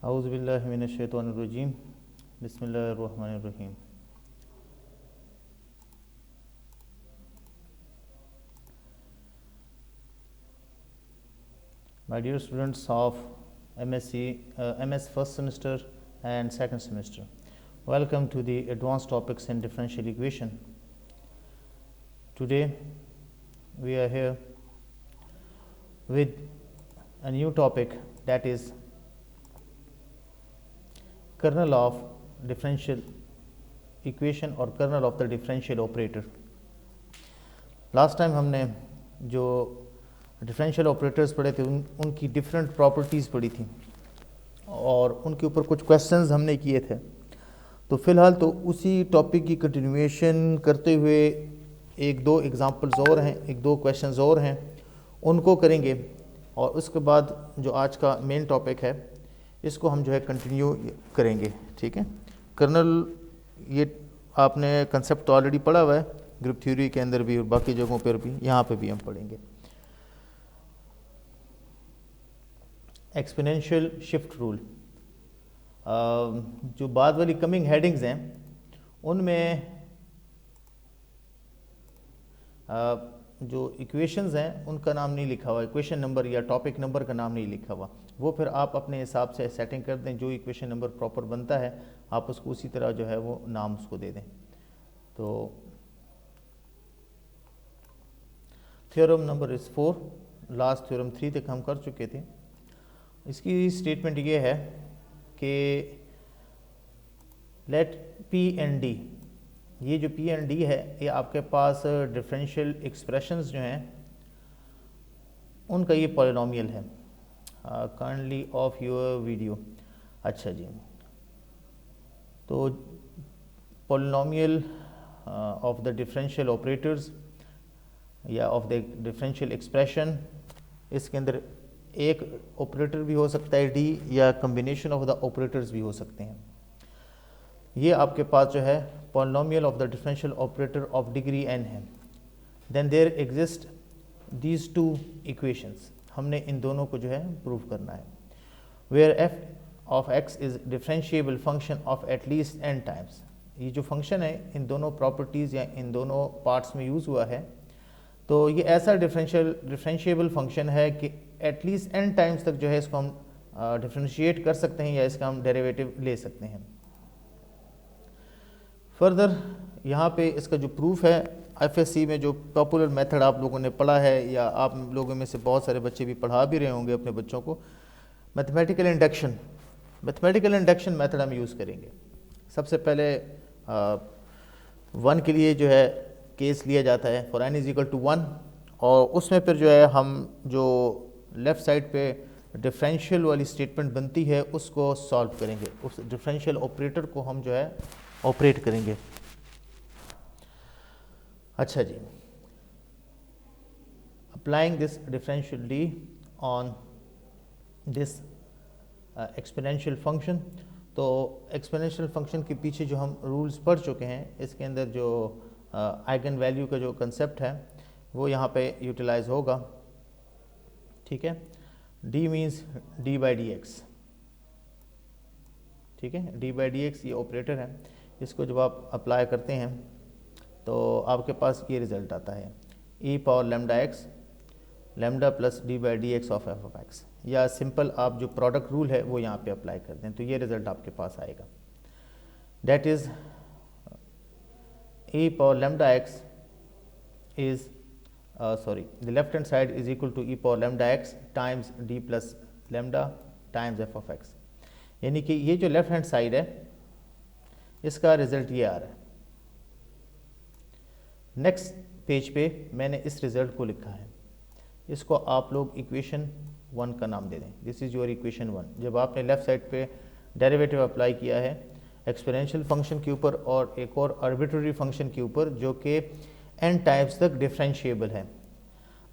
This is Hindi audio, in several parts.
औज़ुबिल्लाहि मिनश्शैतानिर्रजीम बिस्मिल्लाहिर्रहमानिर्रहीम। My dear students of MS first semester and second semester, welcome to the advanced topics in differential equation. Today we are here with a new topic, that is kernel of differential equation or kernel of the differential operator. Last time हमने जो डिफरेंशियल ऑपरेटर्स पढ़े थे उनकी डिफरेंट प्रॉपर्टीज़ पढ़ी थी और उनके ऊपर कुछ क्वेश्चंस हमने किए थे। तो फ़िलहाल तो उसी टॉपिक की कंटिन्यूएशन करते हुए एक दो एग्जांपल्स और हैं, एक दो क्वेश्चंस और हैं, उनको करेंगे और उसके बाद जो आज का मेन टॉपिक है इसको हम जो है कंटिन्यू करेंगे। ठीक है, कर्नल ये आपने कंसेप्ट ऑलरेडी पढ़ा हुआ है ग्रुप थ्योरी के अंदर भी और बाकी जगहों पर भी, यहाँ पे भी हम पढ़ेंगे। एक्सपोनेंशियल शिफ्ट रूल, जो बाद वाली कमिंग हेडिंग्स हैं उनमें जो इक्वेशंस हैं उनका नाम नहीं लिखा हुआ, इक्वेशन नंबर या टॉपिक नंबर का नाम नहीं लिखा हुआ। वो फिर आप अपने हिसाब से सेटिंग कर दें, जो इक्वेशन नंबर प्रॉपर बनता है आप उसको उसी तरह जो है वो नाम उसको दे दें। तो theorem number is 4, last theorem 3 तक हम कर चुके थे। इसकी स्टेटमेंट ये है कि लेट पी एंड डी, ये जो पी एंड डी है ये आपके पास डिफरेंशियल एक्सप्रेशंस जो हैं उनका ये पॉलिनोमियल है। Kindly of your video. अच्छा जी, तो polynomial of the differential operators या ऑफ द डिफरेंशियल एक्सप्रेशन, इसके अंदर एक ऑपरेटर भी हो सकता है डी या कम्बिनेशन ऑफ द ऑपरेटर्स भी हो सकते हैं। ये आपके पास जो है polynomial of the differential operator of degree n है। Then there exist these two equations, हमने इन दोनों को जो है प्रूव करना है। Where f of x is differentiable function of at least n times, ये जो फंक्शन है इन दोनों प्रॉपर्टीज़ या इन दोनों पार्ट्स में यूज़ हुआ है, तो ये ऐसा डिफरेंशिएबल फंक्शन है कि एटलीस्ट n टाइम्स तक जो है इसको हम डिफरेंशिएट कर सकते हैं या इसका हम डेरिवेटिव ले सकते हैं। फर्दर यहाँ पे इसका जो प्रूफ है एफएससी में जो पॉपुलर मेथड आप लोगों ने पढ़ा है या आप लोगों में से बहुत सारे बच्चे भी पढ़ा भी रहे होंगे अपने बच्चों को, मैथमेटिकल इंडक्शन मेथड हम यूज़ करेंगे। सबसे पहले 1 के लिए जो है केस लिया जाता है for n is equal to 1 और उसमें फिर जो है हम जो लेफ़्ट साइड पे डिफरेंशियल वाली स्टेटमेंट बनती है उसको सॉल्व करेंगे, उस डिफरेंशियल ऑपरेटर को हम जो है ऑपरेट करेंगे। अच्छा जी, applying this differential D on this exponential function, तो एक्सपोनेंशियल फंक्शन के पीछे जो हम रूल्स पढ़ चुके हैं इसके अंदर जो आइगन वैल्यू का जो कंसेप्ट है वो यहाँ पे यूटिलाइज होगा। ठीक है, d means d by D x. ठीक है, d बाई डी एक्स ये ऑपरेटर है, इसको जब आप अप्लाई करते हैं तो आपके पास ये रिज़ल्ट आता है e power lambda x lambda plus d by D x of F of x, या सिंपल आप जो प्रोडक्ट रूल है वो यहाँ पे अप्लाई कर दें तो ये रिज़ल्ट आपके पास आएगा। That is e power lambda x is the left hand side is equal to e power lambda x times d plus lambda times f of x, यानी कि ये जो लेफ्ट हैंड साइड है इसका रिजल्ट ये आ रहा है। नेक्स्ट पेज पे मैंने इस रिजल्ट को लिखा है, इसको आप लोग इक्वेशन 1 का नाम दे दें। This is your equation 1। जब आपने लेफ्ट साइड पे डेरिवेटिव अप्लाई किया है एक्सपोनेंशियल फंक्शन के ऊपर और एक और आर्बिट्ररी फंक्शन के ऊपर जो कि n टाइम्स तक डिफरेंशिएबल है,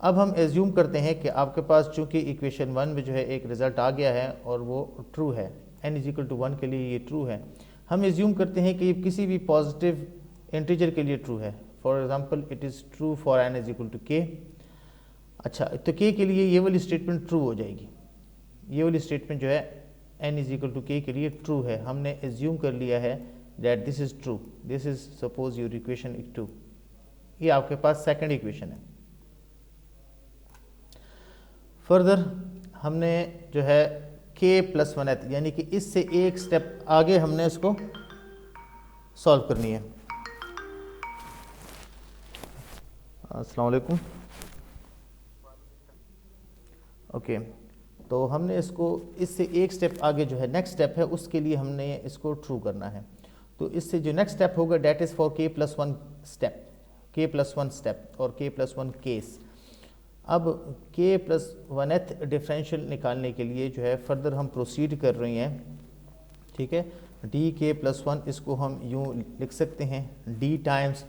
अब हम एज्यूम करते हैं कि आपके पास चूंकि इक्वेशन 1 में जो है एक रिज़ल्ट आ गया है और वो ट्रू है, n इज इक्वल टू 1 के लिए ये ट्रू है, हम एज्यूम करते हैं कि ये किसी भी पॉजिटिव इंटीजर के लिए ट्रू है। For example it is true for n is equal to k। अच्छा, तो k के लिए ये वाली स्टेटमेंट ट्रू हो जाएगी, ये वाली स्टेटमेंट जो है n इज इक्वल टू के के लिए ट्रू है, हमने एज्यूम कर लिया है that this is true, this is suppose your equation 2, ये आपके पास सेकंड इक्वेशन है। फर्दर हमने जो है k प्लस 1th यानी कि इससे एक स्टेप आगे हमने इसको सॉल्व करनी है। अस्सलाम वालेकुम। ओके, तो हमने इसको इससे एक स्टेप आगे जो है नेक्स्ट स्टेप है, उसके लिए हमने इसको ट्रू करना है। तो इससे जो नेक्स्ट स्टेप होगा that is for k plus 1 step, k plus 1 step और k प्लस 1 केस। अब k प्लस 1th डिफरेंशियल निकालने के लिए जो है फर्दर हम प्रोसीड कर रहे हैं, ठीक है। डी के प्लस 1 इसको हम यूँ लिख सकते हैं d टाइम्स,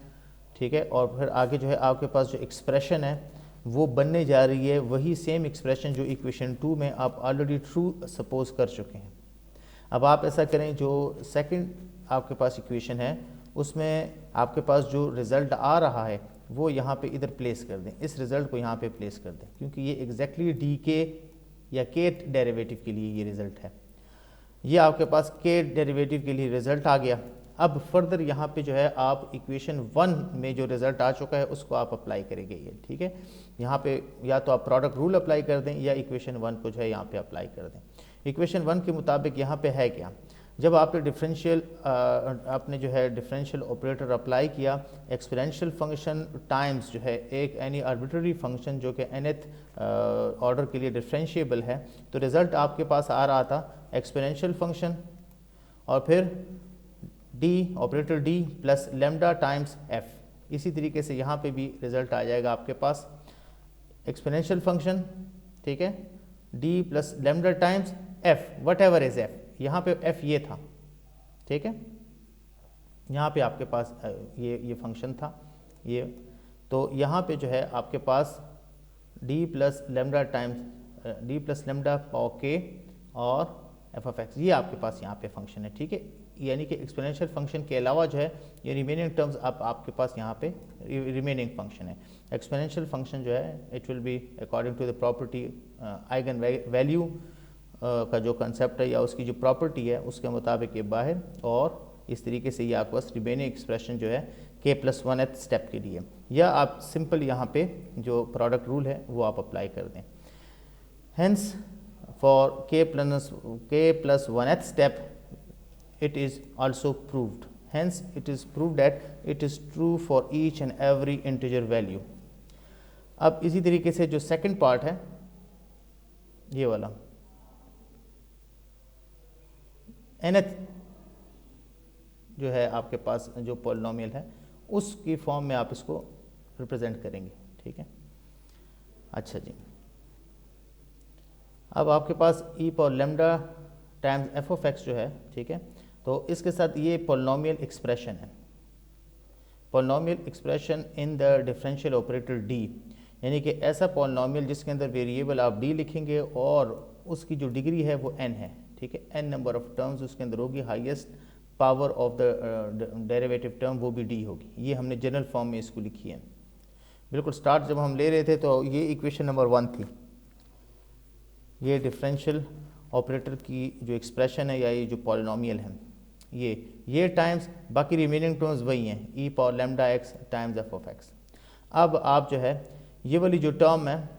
ठीक है, और फिर आगे जो है आपके पास जो एक्सप्रेशन है वो बनने जा रही है वही सेम एक्सप्रेशन जो इक्वेशन 2 में आप ऑलरेडी ट्रू सपोज कर चुके हैं। अब आप ऐसा करें, जो सेकंड आपके पास इक्वेशन है उसमें आपके पास जो रिज़ल्ट आ रहा है वो यहाँ पे इधर प्लेस कर दें, इस रिज़ल्ट को यहाँ पे प्लेस कर दें, क्योंकि ये एग्जैक्टली डी के या के डेरिवेटिव के लिए ये रिज़ल्ट है। ये आपके पास के डेरिवेटिव के लिए रिज़ल्ट आ गया। अब फर्दर यहाँ पे जो है आप इक्वेशन 1 में जो रिज़ल्ट आ चुका है उसको आप अप्लाई करेंगे, ये ठीक है। यहाँ पे या तो आप प्रोडक्ट रूल अप्लाई कर दें या इक्वेशन 1 को जो है यहाँ पे अप्लाई कर दें। इक्वेशन 1 के मुताबिक यहाँ पे है क्या, जब आपने डिफरेंशियल आपने जो है डिफरेंशियल ऑपरेटर अप्लाई किया, एक्सपोनेंशियल फंक्शन टाइम्स जो है एक एनी आर्बिट्ररी फंक्शन जो कि nth ऑर्डर के लिए डिफरेंशिएबल है, तो रिज़ल्ट आपके पास आ रहा था एक्सपोनेंशियल फंक्शन और फिर d operator d plus lambda times f। इसी तरीके से यहाँ पे भी रिज़ल्ट आ जाएगा आपके पास एक्सपोनेंशियल फंक्शन, ठीक है, d plus lambda times f what ever is f। यहाँ पे f ये था, ठीक है, यहाँ पे आपके पास ये फंक्शन था ये, तो यहाँ पे जो है आपके पास d plus lambda times d plus lambda power k और f ऑफ x, ये आपके पास यहाँ पे फंक्शन है, ठीक है। यानी कि एक्सपोनेंशियल फंक्शन के अलावा जो है ये रिमेनिंग टर्म्स आपके पास यहाँ पे रिमेनिंग फंक्शन है। एक्सपोनेंशियल फंक्शन जो है it will be according to the property eigen value का जो कंसेप्ट है या उसकी जो प्रॉपर्टी है उसके मुताबिक ये बाहर, और इस तरीके से ये आपके पास रिमेनिंग एक्सप्रेशन जो है k प्लस 1th स्टेप के लिए, या आप सिंपल यहाँ पे जो प्रोडक्ट रूल है वो आप अप्लाई कर दें। Hence for k plus 1th step it is also proved, hence it is proved that it is true for each and every integer value। अब इसी तरीके से जो सेकंड पार्ट है ये वाला nth जो है आपके पास जो पॉलिनोमियल है उसकी फॉर्म में आप इसको रिप्रेजेंट करेंगे, ठीक है। अच्छा जी, अब आपके पास e power lambda times f of x जो है, ठीक है, तो इसके साथ ये पॉलिनोमियल एक्सप्रेशन है, polynomial expression in the differential operator d, यानी कि ऐसा पॉलिनोमियल जिसके अंदर वेरिएबल आप d लिखेंगे और उसकी जो डिग्री है वो n है, ठीक है, n नंबर ऑफ टर्म्स उसके अंदर होगी, highest power of the derivative term वो भी d होगी। ये हमने जनरल फॉर्म में इसको लिखी है। बिल्कुल स्टार्ट जब हम ले रहे थे तो ये इक्वेशन नंबर 1 थी, ये डिफरेंशियल ऑपरेटर की जो एक्सप्रेशन है या ये जो पॉलिनोमियल है ये टाइम्स बाकी रिमेनिंग टर्म्स वही हैं, e power lambda x times f of x। अब आप जो है ये वाली जो टर्म है,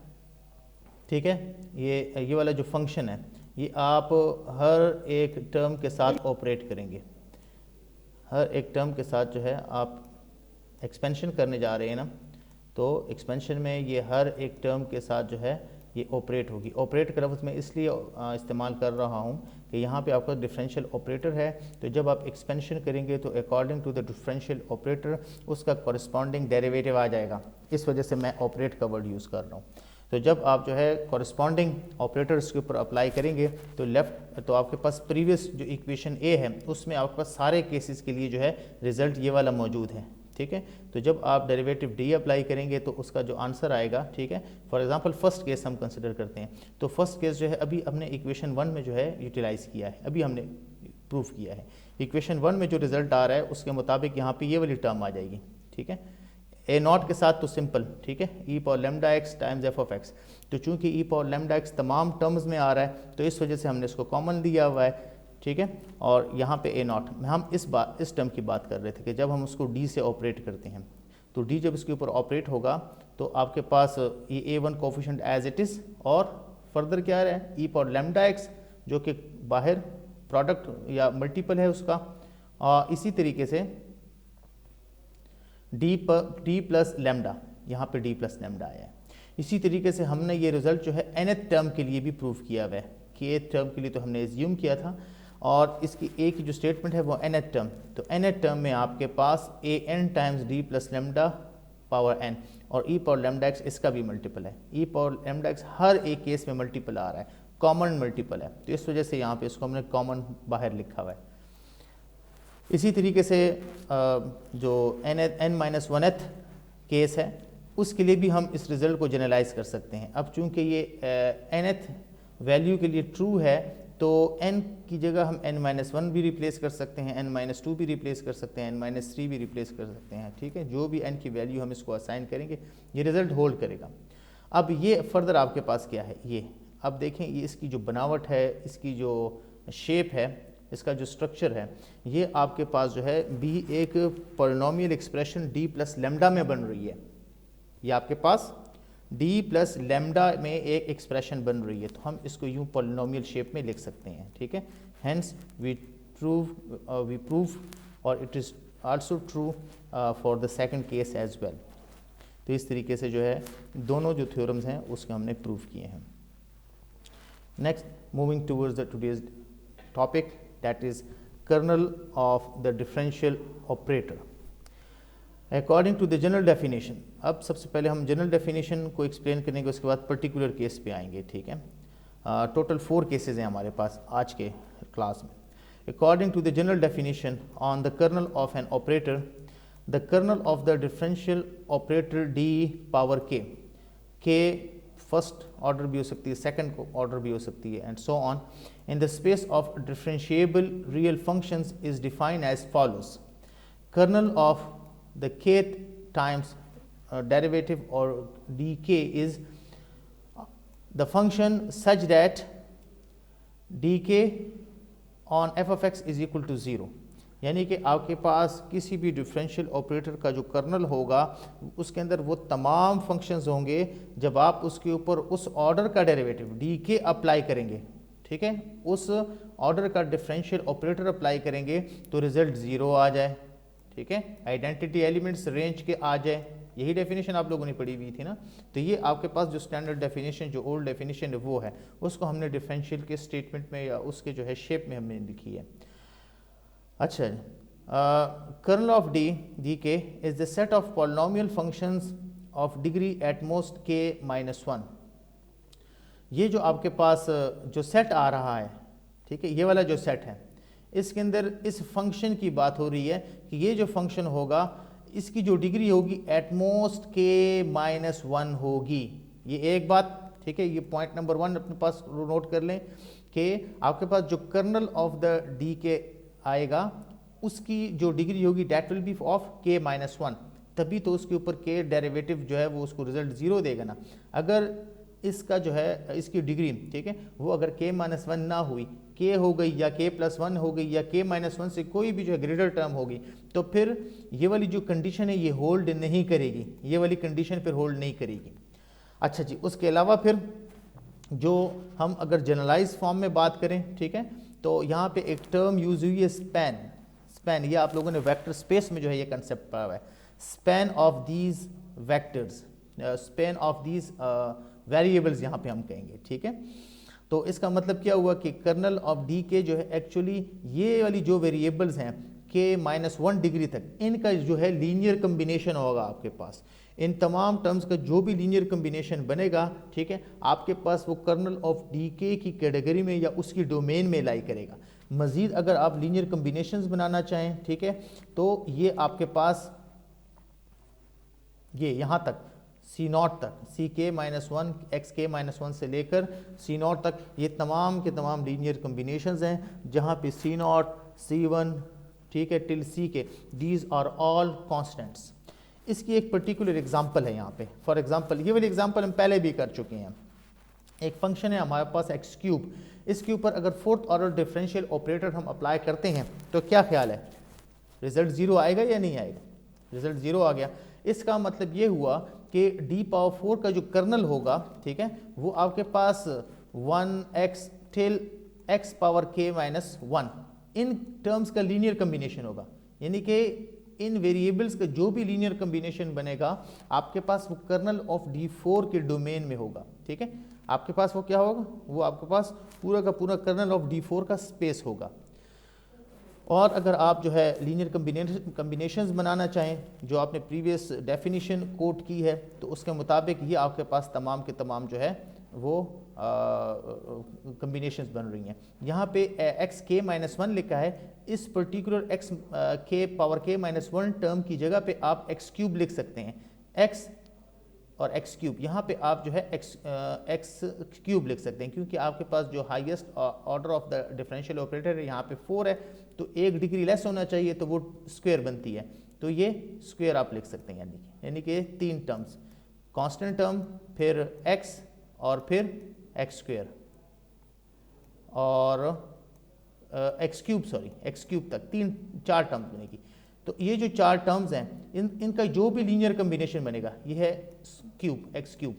ठीक है, ये वाला जो फंक्शन है ये आप हर एक टर्म के साथ ऑपरेट करेंगे, हर एक टर्म के साथ जो है आप एक्सपेंशन करने जा रहे हैं ना, तो एक्सपेंशन में ये हर एक टर्म के साथ जो है ये ऑपरेट होगी। ऑपरेट का लफ्ज़ मैं इसलिए इस्तेमाल कर रहा हूँ कि यहाँ पे आपका डिफरेंशियल ऑपरेटर है, तो जब आप एक्सपेंशन करेंगे तो according to the differential operator उसका कॉरस्पॉन्डिंग डेरिवेटिव आ जाएगा, इस वजह से मैं ऑपरेट का वर्ड यूज़ कर रहा हूँ। तो जब आप जो है कॉरस्पॉन्डिंग ऑपरेटर्स के ऊपर अप्लाई करेंगे तो लेफ्ट तो आपके पास प्रीवियस जो इक्वेशन ए है उसमें आपके पास सारे केसेस के लिए जो है रिज़ल्ट ये वाला मौजूद है, ठीक है। तो जब आप डेरिवेटिव डी अप्लाई करेंगे तो उसका जो आंसर आएगा, ठीक है, फॉर एग्जांपल फर्स्ट केस हम कंसिडर करते हैं, तो फर्स्ट केस जो है अभी हमने इक्वेशन 1 में जो है यूटिलाइज़ किया है, अभी हमने प्रूफ किया है। इक्वेशन 1 में जो रिज़ल्ट आ रहा है उसके मुताबिक यहाँ पे ये वाली टर्म आ जाएगी, ठीक है, ए नॉट के साथ तो सिंपल, ठीक है, e power lambda x times f of x. तो चूंकि ई पावर लैम्डा एक्स तमाम टर्म्स में आ रहा है तो इस वजह से हमने इसको कॉमन लिया हुआ है, ठीक है। और यहाँ पे ए नॉट में हम इस टर्म की बात कर रहे थे कि जब हम उसको डी से ऑपरेट करते हैं तो डी जब इसके ऊपर ऑपरेट होगा तो आपके पास ये A one coefficient as it is, और फर्दर क्या है ई पावर लैम्डा एक्स जो कि बाहर प्रोडक्ट या मल्टीपल है उसका, और इसी तरीके से डी प्लस लैम्डा, यहाँ पे डी प्लस लैम्डा आया है। इसी तरीके से हमने ये रिजल्ट जो है nth टर्म के लिए भी प्रूव किया हुआ है कि एथ टर्म के लिए तो हमने एज्यूम किया था, और इसकी ए की जो स्टेटमेंट है वो nth टर्म, तो nth टर्म में आपके पास A n times D plus lambda power n, और ई पावर लैम्डा एक्स इसका भी मल्टीपल है। ई पावर लैम्डा एक्स हर एक केस में मल्टीपल आ रहा है, कॉमन मल्टीपल है, तो इस वजह से यहाँ पे इसको हमने कॉमन बाहर लिखा हुआ है। इसी तरीके से जो n माइनस 1th केस है उसके लिए भी हम इस रिज़ल्ट को जनरलाइज कर सकते हैं। अब चूंकि ये nth वैल्यू के लिए ट्रू है तो n की जगह हम n माइनस 1 भी रिप्लेस कर सकते हैं, n माइनस 2 भी रिप्लेस कर सकते हैं, n माइनस 3 भी रिप्लेस कर सकते हैं, ठीक है। जो भी n की वैल्यू हम इसको असाइन करेंगे ये रिज़ल्ट होल्ड करेगा। अब ये फर्दर आपके पास क्या है, ये अब देखें, ये इसकी जो बनावट है, इसकी जो शेप है, इसका जो स्ट्रक्चर है, ये आपके पास जो है बी एक polynomial expression D plus lambda में बन रही है। ये आपके पास डी प्लस लैम्डा में एक एक्सप्रेशन बन रही है, तो हम इसको यूं पॉलिनोमियल शेप में लिख सकते हैं, ठीक है। हेंस वी प्रूव और it is also true for the second case as well. तो इस तरीके से जो है दोनों जो थ्योरम्स हैं उसके हमने प्रूव किए हैं। Next, moving towards the today's topic, that is kernel of the differential operator according to the general definition। अब सबसे पहले हम जनरल डेफिनेशन को एक्सप्लेन करेंगे, उसके बाद पर्टिकुलर केस पे आएंगे, ठीक है। टोटल 4 केसेस हैं हमारे पास आज के क्लास में। According to the general definition on the kernel of an operator, the kernel of the differential operator D power के फर्स्ट ऑर्डर भी हो सकती है, सेकंड ऑर्डर भी हो सकती है, and so on, in the space of differentiable real functions is defined as follows: kernel of the kth times derivative or dk is the function such that dk on f of x is equal to 0। यानी कि आपके पास किसी भी डिफरेंशियल ऑपरेटर का जो कर्नल होगा उसके अंदर वो तमाम फंक्शंस होंगे जब आप उसके ऊपर उस ऑर्डर का डेरिवेटिव डी अप्लाई करेंगे, ठीक है, उस ऑर्डर का डिफरेंशियल ऑपरेटर अप्लाई करेंगे तो रिजल्ट 0 आ जाए, ठीक है, आइडेंटिटी एलिमेंट्स रेंज के आ जाए। यही डेफिनेशन आप लोगों ने पढ़ी हुई थी ना। तो ये आपके पास जो स्टैंडर्ड डेफिनेशन, जो ओल्ड डेफिनेशन है वो है, उसको हमने डिफरेंशियल के स्टेटमेंट में या उसके जो है शेप में हमने लिखी है। अच्छा, कर्नल ऑफ डी के is the set of polynomial functions of degree at most के माइनस 1। ये जो आपके पास जो सेट आ रहा है, ठीक है, ये वाला जो सेट है, इसके अंदर इस फंक्शन की बात हो रही है कि ये जो फंक्शन होगा इसकी जो डिग्री होगी एट मोस्ट के माइनस 1 होगी। ये एक बात, ठीक है, ये पॉइंट नंबर 1 अपने पास नोट कर लें कि आपके पास जो कर्नल ऑफ द डी के आएगा उसकी जो डिग्री होगी डेट विल बी ऑफ के माइनस 1, तभी तो उसके ऊपर के डेरिवेटिव जो है वो उसको रिजल्ट 0 देगा ना। अगर इसका जो है इसकी डिग्री, ठीक है, वो अगर के माइनस 1 ना हुई, के हो गई या के प्लस 1 हो गई या के माइनस 1 से कोई भी जो है ग्रेटर टर्म होगी, तो फिर ये वाली जो कंडीशन है ये होल्ड नहीं करेगी, ये वाली कंडीशन फिर होल्ड नहीं करेगी। अच्छा जी, उसके अलावा फिर जो हम अगर जनरलाइज फॉर्म में बात करें, ठीक है, तो यहाँ पे एक टर्म यूज हुई है स्पैन। स्पैन ये आप लोगों ने वेक्टर स्पेस में जो है ये कंसेप्ट पढ़ा हुआ है, span of these vectors, span of these variables यहाँ पे हम कहेंगे, ठीक है। तो इसका मतलब क्या हुआ कि कर्नल ऑफ डी के जो है एक्चुअली ये वाली जो वेरिएबल्स हैं के माइनस 1 डिग्री तक, इनका जो है लीनियर कम्बिनेशन होगा आपके पास। इन तमाम टर्म्स का जो भी लीनियर कम्बिनेशन बनेगा, ठीक है, आपके पास वो कर्नल ऑफ डी के की कैटेगरी में या उसकी डोमेन में लाई करेगा। मज़ीद अगर आप लीनियर कम्बिनेशंस बनाना चाहें, ठीक है, तो ये आपके पास ये यहाँ तक सी नॉट तक, सी के माइनस 1 एक्स के माइनस 1 से लेकर सी नॉट तक, ये तमाम के तमाम लीनियर कम्बिनेशंस हैं जहाँ पे सी नॉट सी 1, ठीक है, टिल सी के, दीज आर ऑल कॉन्स्टेंट्स। इसकी एक पर्टिकुलर एग्जांपल है यहाँ पे। फॉर एग्जांपल ये वाली एग्जांपल हम पहले भी कर चुके हैं। एक फंक्शन है हमारे पास एक्स क्यूब, इसके ऊपर अगर फोर्थ ऑर्डर डिफरेंशियल ऑपरेटर हम अप्लाई करते हैं तो क्या ख्याल है, रिजल्ट ज़ीरो आएगा या नहीं आएगा? रिजल्ट ज़ीरो आ गया। इसका मतलब ये हुआ कि डी पावर 4 का जो कर्नल होगा, ठीक है, वो आपके पास 1x till x power k minus 1 in terms का लीनियर कम्बिनेशन होगा। यानी कि इन वेरिएबल्स का जो भी लीनियर कम्बिनेशन बनेगा आपके पास वो कर्नल ऑफ D4 के डोमेन में होगा। ठीक है, आपके पास वो क्या होगा, वो आपके पास पूरा का पूरा कर्नल ऑफ D4 का स्पेस होगा। और अगर आप जो है लीनियर कम्बिनेशंस बनाना चाहें, जो आपने प्रीवियस डेफिनेशन कोट की है, तो उसके मुताबिक ये आपके पास तमाम के तमाम जो है वो कम्बिनेशंस बन रही हैं। यहाँ पे एक्स के माइनस 1 लिखा है, इस पर्टिकुलर एक्स के पावर के माइनस 1 टर्म की जगह पे आप एक्स क्यूब लिख सकते हैं, एक्स और एक्स क्यूब। यहाँ पे आप जो है एक्स क्यूब लिख सकते हैं, क्योंकि आपके पास जो highest order of the differential operator है यहाँ पे 4 है, तो 1 डिग्री लेस होना चाहिए, तो वो स्क्वायर बनती है, तो ये स्क्वायर आप लिख सकते हैं। यानी कि 3 टर्म्स, कांस्टेंट टर्म, फिर एक्स और फिर एक्स स्क्वायर और x cube, sorry x cube तक 4 टर्म्स बनेगी। तो ये जो 4 टर्म्स हैं इनका जो भी लीनियर कम्बिनेशन बनेगा, ये है क्यूब, एक्स क्यूब,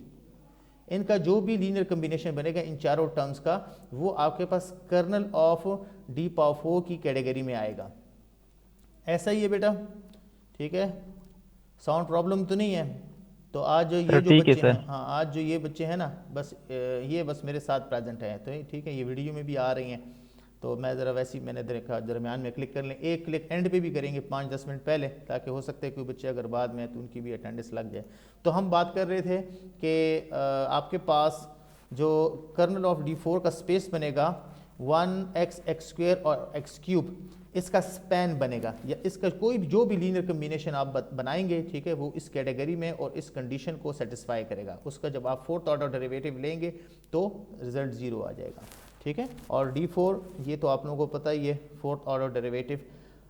इनका जो भी लीनियर कम्बिनेशन बनेगा इन चारों टर्म्स का, वो आपके पास कर्नल ऑफ डी पावर 4 की कैटेगरी में आएगा। ऐसा ही है बेटा, ठीक है, साउंड प्रॉब्लम तो नहीं है? तो आज ये जो बच्चे हैं, हाँ आज जो ये बच्चे हैं ना, बस ये बस मेरे साथ प्रेजेंट हैं, तो ठीक है, ये वीडियो में भी आ रही हैं, तो मैं ज़रा वैसे ही मैंने देखा दरमियान में क्लिक कर लें, एक क्लिक एंड पे भी करेंगे 5-10 मिनट पहले, ताकि हो सकता है कोई बच्चे अगर बाद में है तो उनकी भी अटेंडेंस लग जाए। तो हम बात कर रहे थे कि आपके पास जो कर्नल ऑफ D4 का स्पेस बनेगा 1x एक्स स्क्वायर और एक्स क्यूब, इसका स्पैन बनेगा, या इसका कोई भी जो भी लीनियर कम्बिनेशन आप बनाएंगे, ठीक है, वो इस कैटेगरी में और इस कंडीशन को सेटिस्फाई करेगा। उसका जब आप फोर्थ ऑर्डर डेरिवेटिव लेंगे तो रिजल्ट 0 आ जाएगा। ठीक है, और D4 ये तो आप लोगों को पता ही है, फोर्थ ऑर्डर डेरिवेटिव।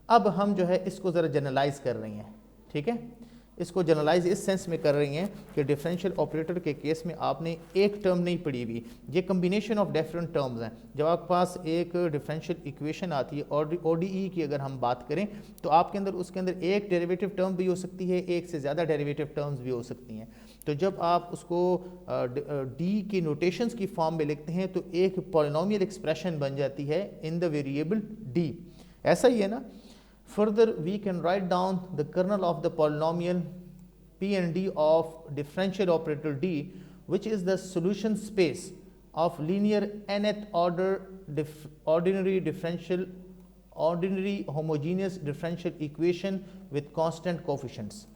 अब हम जो है इसको ज़रा जनरलाइज कर रही हैं, ठीक है, इसको जनरलाइज इस सेंस में कर रही हैं कि डिफरेंशियल ऑपरेटर के केस में आपने एक टर्म नहीं पढ़ी हुई, ये कम्बिनेशन ऑफ डिफरेंट टर्म्स हैं। जब आपके पास एक डिफरेंशियल इक्वेशन आती है ODE की अगर हम बात करें, तो आपके अंदर उसके अंदर एक डेरिवेटिव टर्म भी हो सकती है, एक से ज़्यादा डेरिवेटिव टर्म्स भी हो सकती हैं। तो जब आप उसको डी की नोटेशंस की फॉर्म में लिखते हैं तो एक पॉलिनोमियल एक्सप्रेशन बन जाती है इन द वेरिएबल डी। ऐसा ही है ना? Further, we can write down the kernel of the polynomial P and D of differential operator D, which is the solution space of linear nth order ordinary homogeneous differential equation with constant coefficients.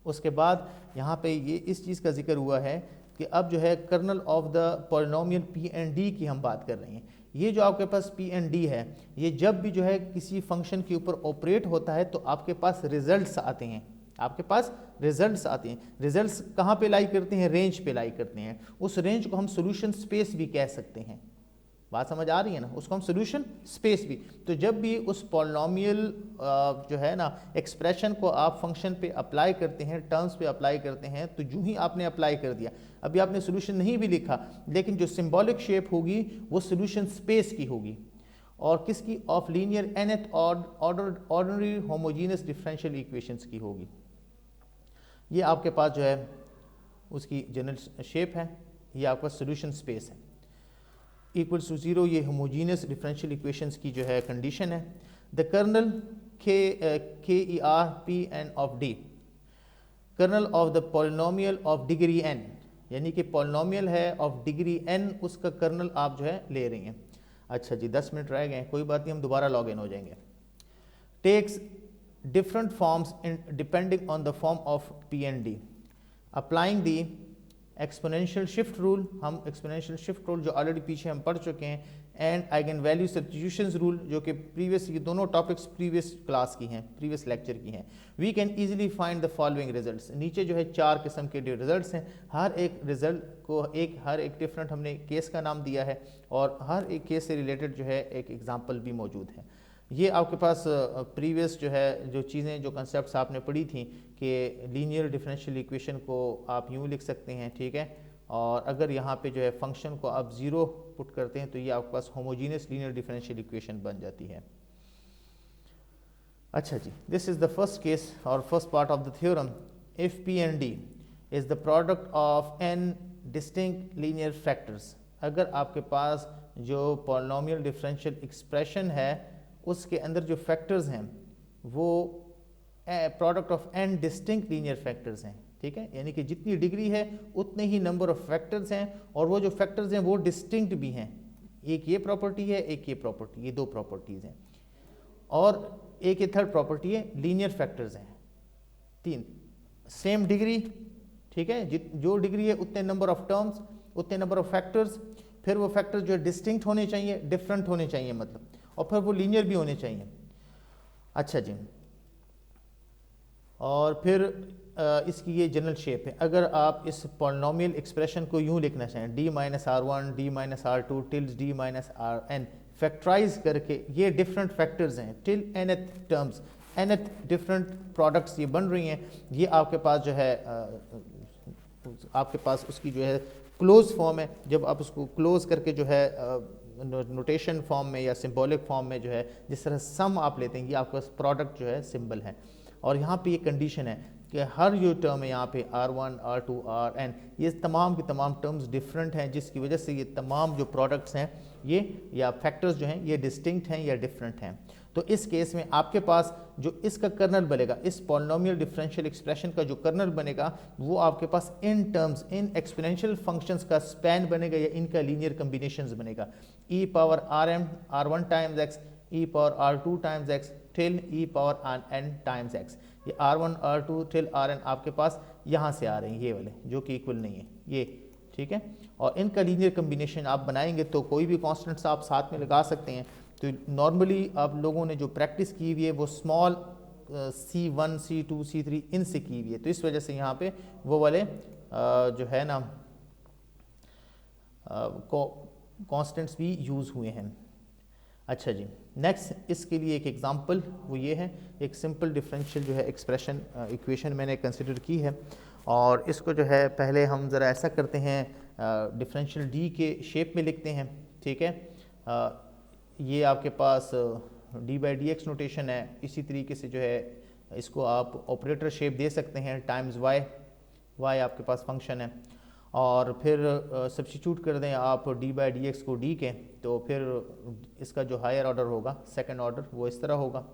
उसके बाद यहाँ पे ये इस चीज़ का जिक्र हुआ है कि अब जो है kernel of the polynomial P and D की हम बात कर रहे हैं। ये जो आपके पास P and D है, ये जब भी जो है किसी फंक्शन के ऊपर ऑपरेट होता है तो आपके पास रिजल्ट्स आते हैं, आपके पास रिजल्ट्स आते हैं। रिजल्ट्स कहाँ पे लाई करते हैं? रेंज पे लाई करते हैं। उस रेंज को हम सोल्यूशन स्पेस भी कह सकते हैं। बात समझ आ रही है ना? उसको हम सोल्यूशन स्पेस भी। तो जब भी उस पॉलिनोमियल जो है ना एक्सप्रेशन को आप फंक्शन पे अप्लाई करते हैं, टर्म्स पे अप्लाई करते हैं, तो जो ही आपने अप्लाई कर दिया, अभी आपने सोल्यूशन नहीं भी लिखा, लेकिन जो सिंबॉलिक शेप होगी वो सोल्यूशन स्पेस की होगी। और किसकी? Of linear nth ordinary homogeneous differential equations की होगी। ये आपके पास जो है उसकी जनरल शेप है, ये आपका सोल्यूशन स्पेस है। इक्वल्स टू 0 ये होमोजीनियस डिफरेंशियल इक्वेशंस की जो है कंडीशन है। The kernel KER of D, kernel of the polynomial of degree n, यानी कि पॉलिनोमियल है ऑफ डिग्री n, उसका कर्नल आप जो है ले रही हैं। अच्छा जी, 10 मिनट रह गए, कोई बात नहीं, हम दोबारा लॉग इन हो जाएंगे। Takes different forms depending on the form of P and D, applying the exponential shift rule, हम एक्सपोनेंशियल शिफ्ट रूल जो ऑलरेडी पीछे हम पढ़ चुके हैं, and eigen value substitutions rule, जो कि प्रीवियस, ये दोनों टॉपिक्स प्रीवियस क्लास की हैं, प्रीवियस लेक्चर की हैं। We can easily find the following results. नीचे जो है 4 किस्म के रिजल्ट्स हैं, हर एक रिजल्ट को हर एक डिफरेंट हमने केस का नाम दिया है, और हर एक केस से रिलेटेड जो है एक एग्जाम्पल भी मौजूद है। ये आपके पास प्रीवियस जो है जो चीज़ें जो कंसेप्ट्स आपने पढ़ी थी कि लीनियर डिफरेंशियल इक्वेशन को आप यूँ लिख सकते हैं, ठीक है। और अगर यहाँ पे जो है फंक्शन को आप ज़ीरो पुट करते हैं तो ये आपके पास होमोजीनियस लीनियर डिफरेंशियल इक्वेशन बन जाती है। अच्छा जी, this is the first case और first part of the theorem. If P and D is the product of n distinct linear factors, अगर आपके पास जो पॉलिनोमियल डिफरेंशियल एक्सप्रेशन है उसके अंदर जो फैक्टर्स हैं वो product of n distinct linear factors हैं, ठीक है। यानी कि जितनी डिग्री है उतने ही नंबर ऑफ फैक्टर्स हैं और वो जो फैक्टर्स हैं वो डिस्टिंक्ट भी हैं। एक ये प्रॉपर्टी है, एक ये प्रॉपर्टी, ये दो प्रॉपर्टीज़ हैं। और एक ये थर्ड प्रॉपर्टी है, लीनियर फैक्टर्स हैं तीन, सेम डिग्री, ठीक है। जो डिग्री है उतने नंबर ऑफ टर्म्स, उतने नंबर ऑफ फैक्टर्स, फिर वो फैक्टर्स जो है डिस्टिंक्ट होने चाहिए, डिफरेंट होने चाहिए मतलब, और फिर वो लीनियर भी होने चाहिए। अच्छा जी, और फिर इसकी ये जनरल शेप है। अगर आप इस पॉलिनोमियल एक्सप्रेशन को यूँ लिखना चाहें, D minus R one, D minus R two, till D minus R n, factorise करके ये डिफरेंट फैक्टर्स हैं till nth terms, nth different products ये बन रही हैं। ये आपके पास जो है आपके पास उसकी जो है क्लोज फॉर्म है। जब आप उसको क्लोज करके जो है नोटेशन फॉर्म में या सिंबॉलिक फॉर्म में जो है जिस तरह सम आप लेते हैं, ये आपके पास प्रोडक्ट जो है सिंबल है। और यहाँ पे ये कंडीशन है कि हर जो टर्म है यहाँ पे R1, R2, Rn, ये तमाम की तमाम टर्म्स डिफरेंट हैं, जिसकी वजह से ये तमाम जो प्रोडक्ट्स हैं ये या फैक्टर्स जो हैं ये डिस्टिंक्ट हैं या डिफरेंट हैं। तो इस केस में आपके पास जो इसका कर्नल बनेगा, इस पॉलिनोमियल डिफरेंशियल एक्सप्रेशन का जो कर्नल बनेगा वो आपके पास इन टर्म्स, इन एक्सपोनेंशियल फंक्शंस का स्पैन बनेगा या इनका लीनियर कम्बिनेशंस बनेगा। e power Rm R1 times x, e power R2 times x till e power n times x। ये R1, R2 टिल Rn आपके पास यहाँ से आ रहे हैं, ये वाले जो कि इक्वल नहीं है ये, ठीक है। और इनका लीनियर कम्बिनेशन आप बनाएंगे तो कोई भी कॉन्स्टेंट्स आप साथ में लगा सकते हैं। तो नॉर्मली आप लोगों ने जो प्रैक्टिस की हुई है वो स्मॉल C1, C2, C3 इनसे की हुई है, तो इस वजह से यहाँ पे वो वाले जो है ना कॉन्स्टेंट्स भी यूज़ हुए हैं। अच्छा जी, नेक्स्ट इसके लिए एक एग्जांपल वो ये है, एक सिंपल डिफरेंशियल जो है एक्सप्रेशन इक्वेशन मैंने कंसिडर की है। और इसको जो है पहले हम ज़रा ऐसा करते हैं, डिफरेंशियल डी के शेप में लिखते हैं, ठीक है। ये आपके पास D by D X notation है। इसी तरीके से जो है इसको आप ऑपरेटर शेप दे सकते हैं, टाइम्स वाई, वाई आपके पास फंक्शन है। और फिर सब्स्टिट्यूट कर दें आप डी बाई डी एक्स को डी के, तो फिर इसका जो हायर ऑर्डर होगा, सेकंड ऑर्डर, वो इस तरह होगा।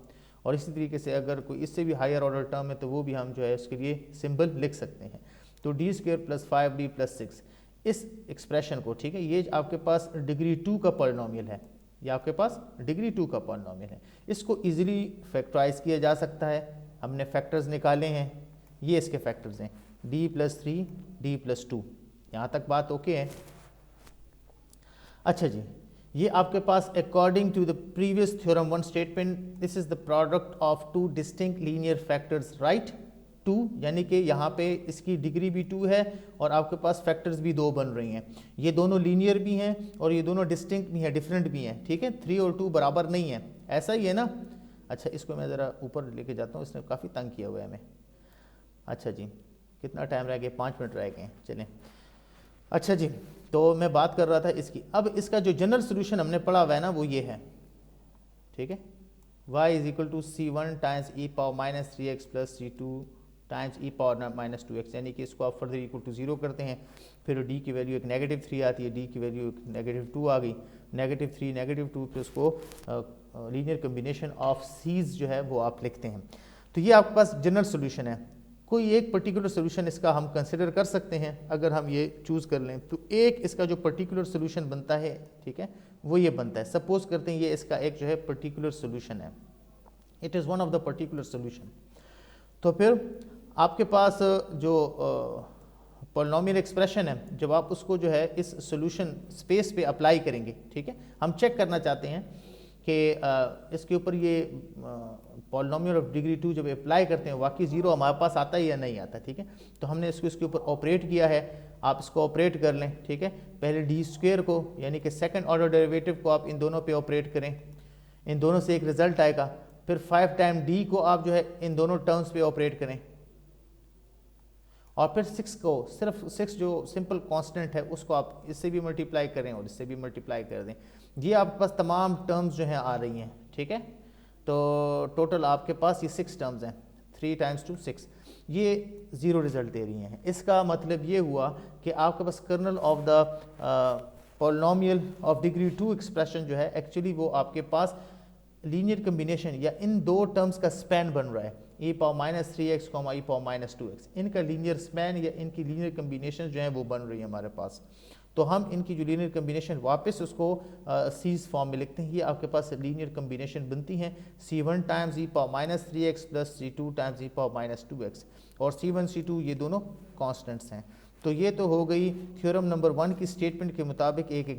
और इसी तरीके से अगर कोई इससे भी हायर ऑर्डर टर्म है तो वो भी हम जो है उसके लिए सिंबल लिख सकते हैं। तो D square plus 5d plus 6, इस एक्सप्रेशन को, ठीक है, ये आपके पास डिग्री 2 का पॉलिनोमियल है, ये आपके पास डिग्री 2 का पॉलिनोमियल है। इसको इजीली फैक्टराइज किया जा सकता है। हमने फैक्टर्स निकाले हैं, ये इसके फैक्टर्स हैं d प्लस 3, d प्लस 2, यहाँ तक बात ओके है। अच्छा जी, ये आपके पास according to the previous theorem one statement, this is the product of two distinct linear factors, right. 2 यानी कि यहाँ पे इसकी डिग्री भी 2 है और आपके पास फैक्टर्स भी 2 बन रही हैं। ये दोनों लीनियर भी हैं और ये दोनों डिस्टिंक्ट भी हैं, डिफरेंट भी हैं, ठीक है। 3 और 2 बराबर नहीं है, ऐसा ही है ना। अच्छा, इसको मैं ज़रा ऊपर लेके जाता हूँ, इसने काफ़ी तंग किया हुआ है हमें। अच्छा जी, कितना टाइम रह गया? 5 मिनट रह गए, चलें। अच्छा जी, तो मैं बात कर रहा था इसकी। अब इसका जो जनरल सोल्यूशन हमने पढ़ा हुआ है ना वो ये है, ठीक है। y is equal to C1 times e power minus 3x plus C2 times e power minus 2x, यानी कि इसको आप फर्दर इक्वल टू 0 करते हैं। फिर d की वैल्यू एक नेगेटिव 3 आती है, d की वैल्यू एक नेगेटिव 2 आ गई, नेगेटिव 3 नेगेटिव 2, फिर उसको लीनियर कम्बिनेशन ऑफ सीज जो है वो आप लिखते हैं। तो ये आपके पास जनरल सोल्यूशन है। कोई एक पर्टिकुलर सोल्यूशन इसका हम कंसिडर कर सकते हैं, अगर हम ये चूज़ कर लें तो एक इसका जो पर्टिकुलर सोल्यूशन बनता है, ठीक है, वो ये बनता है। सपोज करते हैं ये इसका एक जो है पर्टिकुलर सोल्यूशन है, it is one of the particular solution. तो फिर आपके पास जो पॉलिनोमियल एक्सप्रेशन है, जब आप उसको जो है इस सोल्यूशन स्पेस पे अप्लाई करेंगे, ठीक है, हम चेक करना चाहते हैं कि इसके ऊपर ये पॉलिनोमियल ऑफ डिग्री 2 जब अप्लाई करते हैं वाकई 0 हमारे पास आता है या नहीं आता, ठीक है। तो हमने इसको इसके ऊपर ऑपरेट किया है, आप इसको ऑपरेट कर लें, ठीक है। पहले डी स्क्वेयर को यानी कि सेकंड ऑर्डर डेरिवेटिव को आप इन दोनों पे ऑपरेट करें, इन दोनों से एक रिजल्ट आएगा, फिर 5 टाइम डी को आप जो है इन दोनों टर्म्स पे ऑपरेट करें, और फिर 6 को, सिर्फ 6 जो सिंपल कांस्टेंट है उसको आप इससे भी मल्टीप्लाई करें और इससे भी मल्टीप्लाई कर दें। ये आपके पास तमाम टर्म्स जो हैं आ रही हैं, ठीक है। तो टोटल आपके पास ये 6 टर्म्स हैं, 3 टाइम्स 2 6, ये 0 रिजल्ट दे रही हैं। इसका मतलब ये हुआ कि आपके पास kernel of the polynomial of degree 2 expression जो है एक्चुअली वो आपके पास लीनियर कम्बिनेशन या इन दो टर्म्स का स्पैन बन रहा है, e power minus 3x e power -2x, इनका लीनियर स्पैन या इनकी लीनियर कम्बिनेशन जो है वो बन रही है हमारे पास। तो हम इनकी जो लीनियर कम्बिनेशन वापस उसको सीज फॉर्म में लिखते हैं। ये आपके पास लीनियर कम्बिनेशन बनती हैं C1 times e power -3x plus C2 times e power -2x, और C1 C2 ये दोनों कॉन्स्टेंट्स हैं। तो ये तो हो गई थ्योरम नंबर 1 की स्टेटमेंट के मुताबिक एक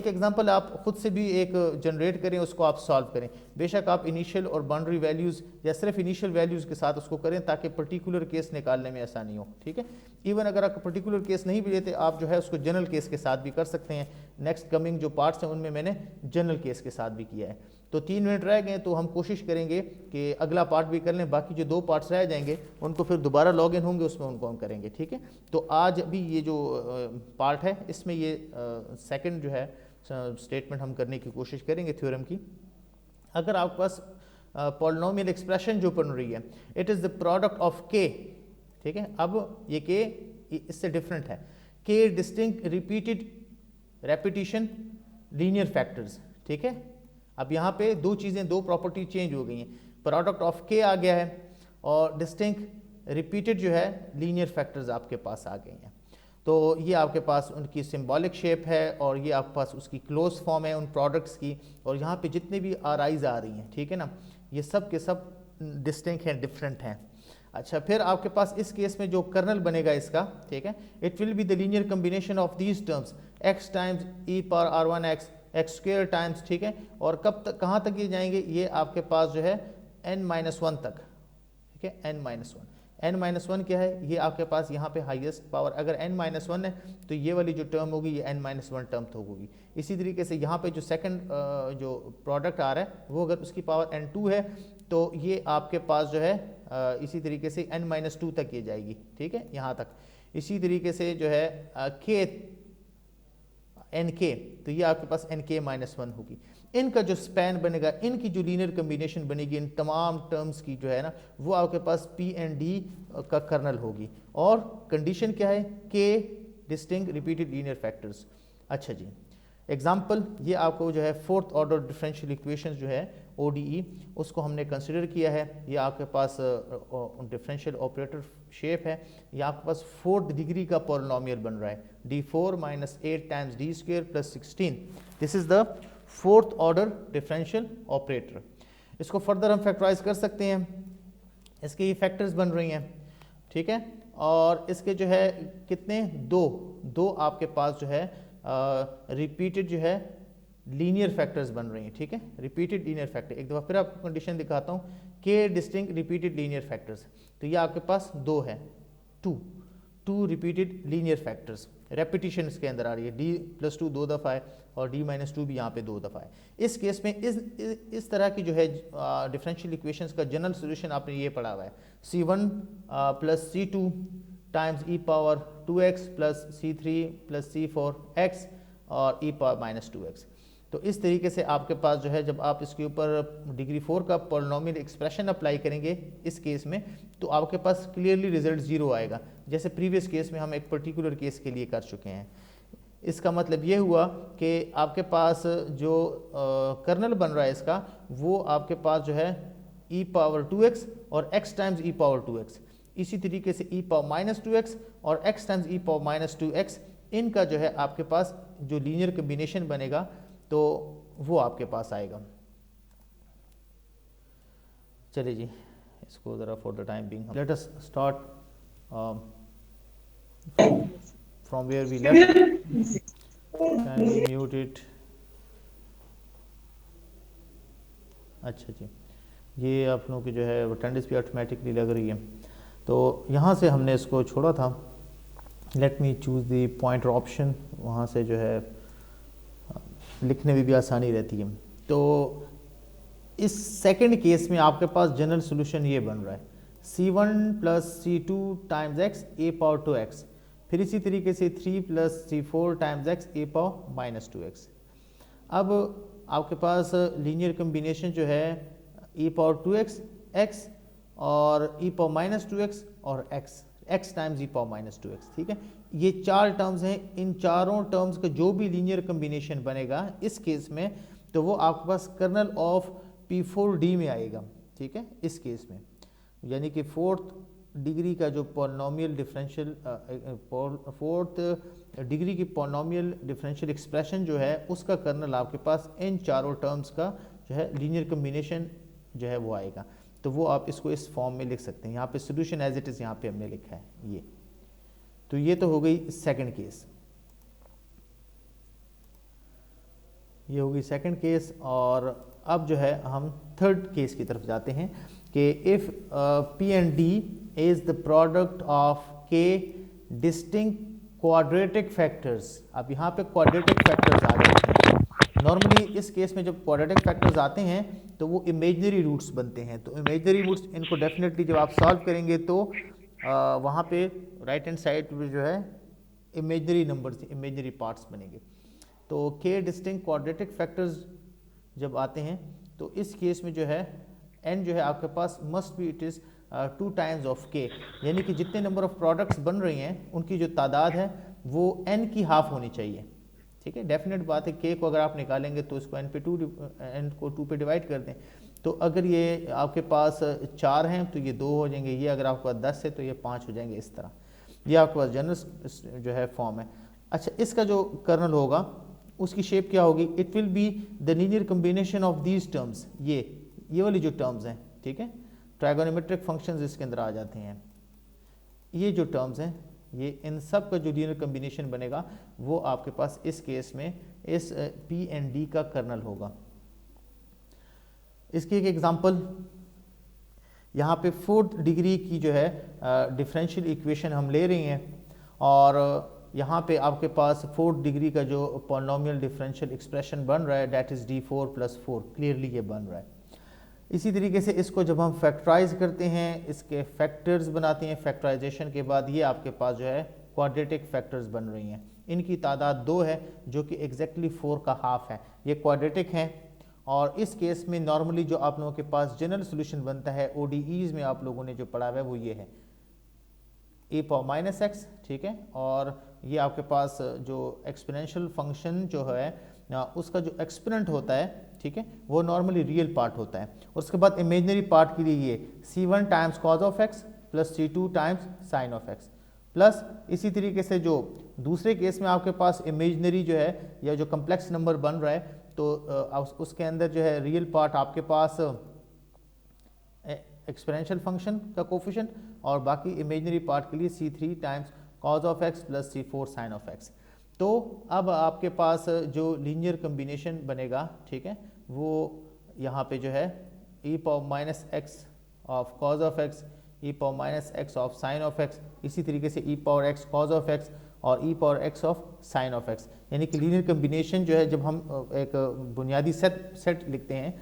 एग्जांपल आप खुद से भी एक जनरेट करें, उसको आप सॉल्व करें। बेशक आप इनिशियल और बाउंड्री वैल्यूज़ या सिर्फ इनिशियल वैल्यूज़ के साथ उसको करें ताकि पर्टिकुलर केस निकालने में आसानी हो, ठीक है। इवन अगर आप पर्टिकुलर केस नहीं भी लेते, आप जो है उसको जनरल केस के साथ भी कर सकते हैं। नेक्स्ट कमिंग जो पार्ट्स हैं उनमें मैंने जनरल केस के साथ भी किया है। तो 3 मिनट रह गए, तो हम कोशिश करेंगे कि अगला पार्ट भी कर लें, बाकी जो 2 पार्ट्स रह जाएंगे उनको फिर दोबारा लॉग इन होंगे, उसमें उनको हम करेंगे, ठीक है। तो आज अभी ये जो पार्ट है इसमें ये सेकंड जो है स्टेटमेंट हम करने की कोशिश करेंगे थ्योरम की। अगर आपके पास पॉलिनोमियल एक्सप्रेशन जो बन रही है, it is the product of के, ठीक है। अब ये के इससे डिफरेंट है, के distinct repeated repetition linear factors, ठीक है। अब यहाँ पे 2 चीज़ें, 2 प्रॉपर्टी चेंज हो गई हैं, प्रोडक्ट ऑफ के आ गया है और डिस्टिंक्ट रिपीटेड जो है लीनियर फैक्टर्स आपके पास आ गए हैं। तो ये आपके पास उनकी सिंबॉलिक शेप है और ये आपके पास उसकी क्लोज फॉर्म है उन प्रोडक्ट्स की, और यहाँ पे जितने भी आरआईज आ रही हैं, ठीक है ना, ये सब के सब डिस्टिंक्ट हैं, डिफरेंट हैं। अच्छा, फिर आपके पास इस केस में जो कर्नल बनेगा इसका, ठीक है, it will be the linear combination of these terms x times e power r1x x square times, ठीक है। और कब तक, कहाँ तक ये जाएंगे, ये आपके पास जो है n-1 तक, ठीक है, n-1 क्या है, ये आपके पास यहाँ पे हाईएस्ट पावर, अगर n-1 है तो ये वाली जो टर्म होगी ये n-1 टर्म तो होगी। इसी तरीके से यहाँ पे जो सेकंड जो प्रोडक्ट आ रहा है वो अगर उसकी पावर n2 है तो ये आपके पास जो है इसी तरीके से n-2 तक ये जाएगी, ठीक है, यहाँ तक। इसी तरीके से जो है nk, तो ये आपके पास nk-1 होगी। इनका जो स्पैन बनेगा, इनकी जो लीनियर कम्बिनेशन बनेगी इन तमाम टर्म्स की जो है ना, वो आपके पास P एंड D का कर्नल होगी। और कंडीशन क्या है, k distinct repeated linear factors. अच्छा जी, एग्जाम्पल ये आपको जो है 4th ऑर्डर डिफरेंशियल इक्वेशंस जो है ODE, उसको हमने कंसिडर किया है। ये आपके पास डिफरेंशियल ऑपरेटर शेप है, ये आपके पास 4th डिग्री का पॉलिनोमियल बन रहा है, d4 - 8 times d² + 16। This is the 4th order differential operator. इसको फर्दर हम फैक्टराइज कर सकते हैं, इसके ये फैक्टर्स बन रही हैं, ठीक है। और इसके जो है कितने, दो आपके पास जो है रिपीटेड जो है लीनियर फैक्टर्स बन रही हैं, ठीक है, रिपीटेड लीनियर फैक्टर। एक दफ़ा फिर आपको कंडीशन दिखाता हूँ, के डिस्टिंक्ट रिपीटेड लीनियर फैक्टर्स, तो ये आपके पास 2 है, two repeated linear factors, repetition इसके अंदर आ रही है, d+2 2 दफ़ा है और d-2 भी यहाँ पे 2 दफ़ा है। इस केस में इस तरह की जो है डिफरेंशियल इक्वेशंस का जनरल सोल्यूशन आपने ये पढ़ा हुआ है, C1 + C2 times e power 2x plus C3 + C4x और e पावर -2x। तो इस तरीके से आपके पास जो है, जब आप इसके ऊपर डिग्री 4 का पॉलिनोमियल एक्सप्रेशन अप्लाई करेंगे इस केस में, तो आपके पास क्लियरली रिजल्ट 0 आएगा, जैसे प्रीवियस केस में हम एक पर्टिकुलर केस के लिए कर चुके हैं। इसका मतलब ये हुआ कि आपके पास जो कर्नल बन रहा है इसका, वो आपके पास जो है e पावर 2x और x times e power 2x, इसी तरीके से e पावर -2x और x times e power -2x, इनका जो है आपके पास जो लीनियर कम्बिनेशन बनेगा तो वो आपके पास आएगा। चलिए जी, इसको ज़रा for the time being let us start from where we left. Can we mute it. अच्छा जी, ये आप लोगों की जो है अटेंडेंस भी ऑटोमेटिकली लग रही है, तो यहाँ से हमने इसको छोड़ा था। Let me choose the pointer option, वहाँ से जो है लिखने में भी आसानी रहती है। तो इस सेकंड केस में आपके पास जनरल सोल्यूशन ये बन रहा है c1 plus c2 times x a power 2x, फिर इसी तरीके से 3 plus c4 times x a power minus 2x। अब आपके पास लीनियर कम्बिनेशन जो है e पावर 2x x और e पावर माइनस 2x और x times e power minus 2x, ठीक है। ये चार टर्म्स हैं, इन चारों टर्म्स का जो भी लीनियर कम्बिनेशन बनेगा इस केस में तो वो आपके पास कर्नल ऑफ P4D में आएगा, ठीक है। इस केस में यानी कि फोर्थ डिग्री का जो पॉलिनोमियल डिफरेंशियल फोर्थ डिग्री की पॉलिनोमियल डिफरेंशियल एक्सप्रेशन जो है उसका कर्नल आपके पास इन चारों टर्म्स का जो है लीनियर कम्बिनेशन जो है वो आएगा। तो वो आप इसको इस फॉर्म में लिख सकते हैं। यहाँ पे सोल्यूशन एज इट इज़ यहाँ पे हमने लिखा है ये। तो ये तो हो गई सेकंड केस, ये होगी सेकंड केस। और अब जो है हम थर्ड केस की तरफ जाते हैं कि if P and D is the product of K distinct quadratic factors. अब यहाँ पे क्वाड्रेटिक फैक्टर्स आ गए हैं। नॉर्मली इस केस में जब क्वाड्रेटिक फैक्टर्स आते हैं तो वो इमेजनरी रूट्स बनते हैं। तो इमेजनरी रूट्स इनको डेफिनेटली जब आप सॉल्व करेंगे तो वहाँ पे राइट हैंड साइड में जो है इमेजनरी नंबर्स, इमेजनरी पार्ट्स बनेंगे। तो K डिस्टिंक्ट क्वाड्रेटिक फैक्टर्स जब आते हैं तो इस केस में जो है n जो है आपके पास must be it is 2 times of K, यानी कि जितने नंबर ऑफ प्रोडक्ट्स बन रही हैं उनकी जो तादाद है वो n की हाफ होनी चाहिए, ठीक है। डेफिनेट बात है K को अगर आप निकालेंगे तो इसको n को 2 पे डिवाइड कर दें। तो अगर ये आपके पास 4 हैं तो ये 2 हो जाएंगे, ये अगर आपके पास 10 है तो ये 5 हो जाएंगे। इस तरह ये आपके पास जनरल जो है फॉर्म है। अच्छा, इसका जो कर्नल होगा उसकी शेप क्या होगी? It will be the linear combination of these terms. ये वाली जो टर्म्स हैं, ठीक है, ट्राइगोनोमेट्रिक फंक्शंस इसके अंदर आ जाते हैं। ये जो टर्म्स हैं ये इन सब का जो लीनियर कम्बिनेशन बनेगा वो आपके पास इस केस में इस P एंड D का कर्नल होगा। इसकी एक एग्जांपल यहाँ पे फोर्थ डिग्री की जो है डिफरेंशियल इक्वेशन हम ले रहे हैं और यहाँ पे आपके पास फोर्थ डिग्री का जो पॉलिनोमियल डिफरेंशियल एक्सप्रेशन बन रहा है दैट इज़ D4 + 4, क्लियरली ये बन रहा है। इसी तरीके से इसको जब हम फैक्टराइज करते हैं, इसके फैक्टर्स बनाते हैं, फैक्टराइजेशन के बाद ये आपके पास जो है क्वाड्रेटिक फैक्टर्स बन रही हैं। इनकी तादाद 2 है जो कि एग्जैक्टली 4 का हाफ है। ये क्वाड्रेटिक हैं और इस केस में नॉर्मली जो आप लोगों के पास जनरल सोल्यूशन बनता है ODEs में आप लोगों ने जो पढ़ा हुआ है वो ये है e⁻⁻x, ठीक है। और ये आपके पास जो एक्सपोनेंशियल फंक्शन जो है उसका जो एक्सपोनेंट होता है, ठीक है, वो नॉर्मली रियल पार्ट होता है। और उसके बाद इमेजनरी पार्ट के लिए ये c1 times cos of x plus c2 times sign of x plus इसी तरीके से जो दूसरे केस में आपके पास इमेजनरी जो है या जो कम्प्लेक्स नंबर बन रहा है तो उसके अंदर जो है रियल पार्ट आपके पास एक्सपोनेंशियल फंक्शन का कोफिशिएंट और बाकी इमेजनरी पार्ट के लिए c3 times cos of x plus c4 sine of x। तो अब आपके पास जो लीनियर कम्बिनेशन बनेगा, ठीक है, वो यहाँ पे जो है e⁻x of cos of x, e⁻x of sine of x, इसी तरीके से e⁻x cos ऑफ x और e⁻x of sine of x। यानी कि लीनियर कम्बिनेशन जो है जब हम एक बुनियादी सेट लिखते हैं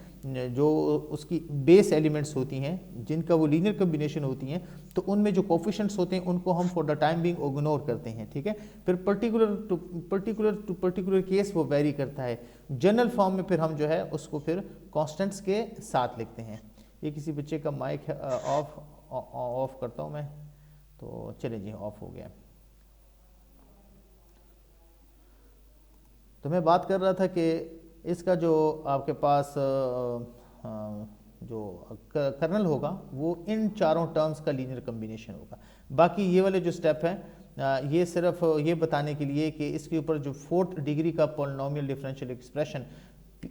जो उसकी बेस एलिमेंट्स होती हैं जिनका वो लीनियर कम्बिनेशन होती हैं तो उनमें जो कोफिशिएंट्स होते हैं उनको हम for the time Bing ignore करते हैं, ठीक है। फिर पर्टिकुलर केस वो वेरी करता है। जनरल फॉर्म में फिर हम जो है उसको फिर कॉन्स्टेंट्स के साथ लिखते हैं। ये किसी बच्चे का माइक ऑफ करता हूँ मैं, तो चले जी ऑफ हो गया। तो मैं बात कर रहा था कि इसका जो आपके पास जो कर्नल होगा वो इन चारों टर्म्स का लीनियर कम्बिनेशन होगा। बाकी ये वाले जो स्टेप हैं ये सिर्फ ये बताने के लिए कि इसके ऊपर जो फोर्थ डिग्री का पॉलिनोमियल डिफरेंशियल एक्सप्रेशन